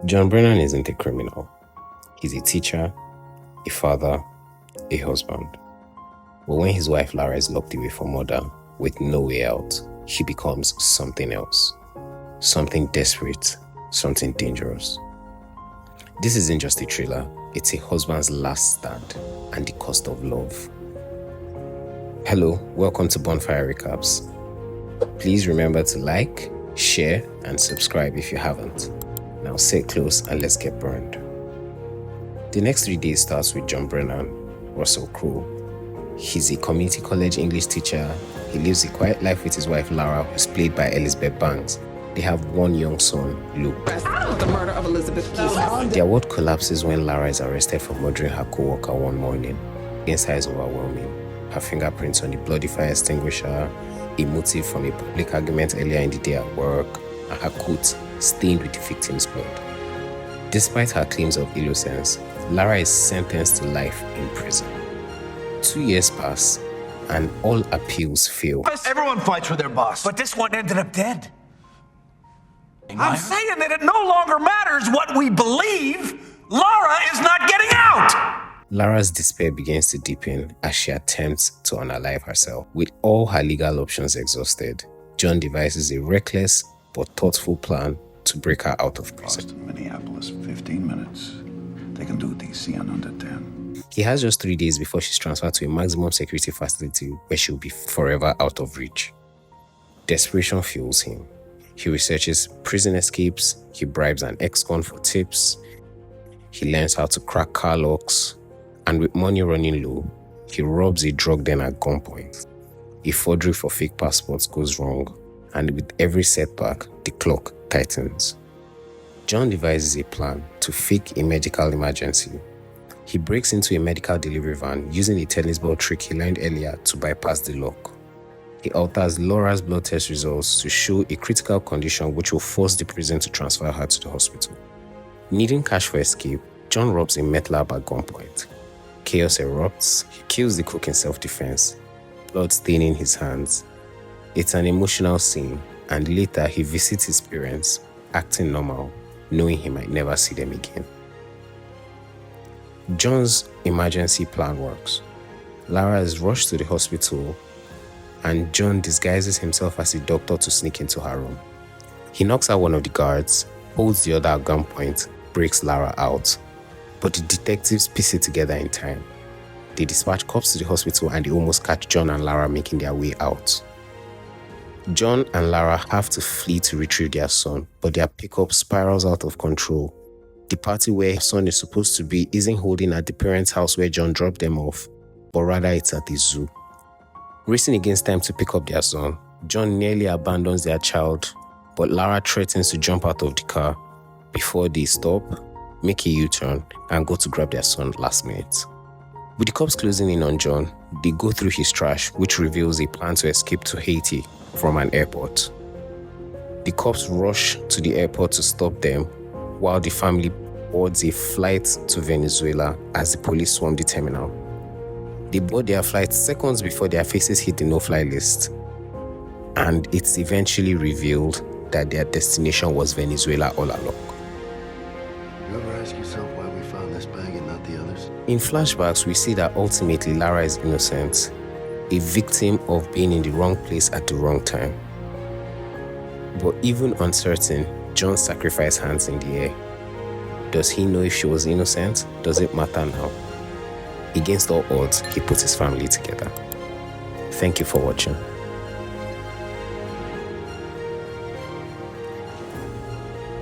John Brennan isn't a criminal. He's a teacher, a father, a husband. But when his wife Lara is locked away for murder with no way out, he becomes something else. Something desperate, something dangerous. This isn't just a thriller, it's a husband's last stand and the cost of love. Hello, welcome to Bonfire Recaps. Please remember to like, share, and subscribe if you haven't. Now sit close and let's get burned. The next 3 days starts with John Brennan, Russell Crowe. He's a community college English teacher. He lives a quiet life with his wife Lara, who's played by Elizabeth Banks. They have one young son, Luke. The murder of Elizabeth Keys. Their world collapses when Lara is arrested for murdering her co-worker one morning. The inside is overwhelming. Her fingerprints on the bloody fire extinguisher, a motive from a public argument earlier in the day at work, and her coat stained with the victim's blood. Despite her claims of innocence, Lara is sentenced to life in prison. 2 years pass, and all appeals fail. Everyone fights for their boss. But this one ended up dead. I'm saying that it no longer matters what we believe. Lara is not getting out! Lara's despair begins to deepen as she attempts to unalive herself. With all her legal options exhausted, John devises a reckless but thoughtful plan to break her out of prison. Boston, Minneapolis, 15 minutes. They can do DC in under 10. He has just 3 days before she's transferred to a maximum security facility where she'll be forever out of reach. Desperation fuels him. He researches prison escapes, he bribes an ex-con for tips, he learns how to crack car locks, and with money running low, he robs a drug den at gunpoint. A forgery for fake passports goes wrong, and with every setback, the clock tightens. John devises a plan to fake a medical emergency. He breaks into a medical delivery van using a tennis ball trick he learned earlier to bypass the lock. He alters Laura's blood test results to show a critical condition which will force the prison to transfer her to the hospital. Needing cash for escape, John robs a meth lab at gunpoint. Chaos erupts, he kills the cook in self-defense, blood staining his hands. It's an emotional scene, and later he visits his parents, acting normal, knowing he might never see them again. John's emergency plan works. Lara is rushed to the hospital, and John disguises himself as a doctor to sneak into her room. He knocks out one of the guards, holds the other at gunpoint, breaks Lara out. But the detectives piece it together in time. They dispatch cops to the hospital and they almost catch John and Lara making their way out. John and Lara have to flee to retrieve their son, but their pickup spirals out of control. The party where their son is supposed to be isn't holding at the parents' house where John dropped them off, but rather it's at the zoo. Racing against time to pick up their son, John nearly abandons their child, but Lara threatens to jump out of the car before they stop, make a U-turn, and go to grab their son last minute. With the cops closing in on John, they go through his trash, which reveals a plan to escape to Haiti from an airport. The cops rush to the airport to stop them, while the family boards a flight to Venezuela as the police swarm the terminal. They board their flight seconds before their faces hit the no-fly list, and it's eventually revealed that their destination was Venezuela all along. You ever ask yourself why we found this bag and not the others? In flashbacks, we see that ultimately Lara is innocent, a victim of being in the wrong place at the wrong time. But even uncertain, John sacrificed hands in the air. Does he know if she was innocent? Does it matter now? Against all odds, he put his family together. Thank you for watching.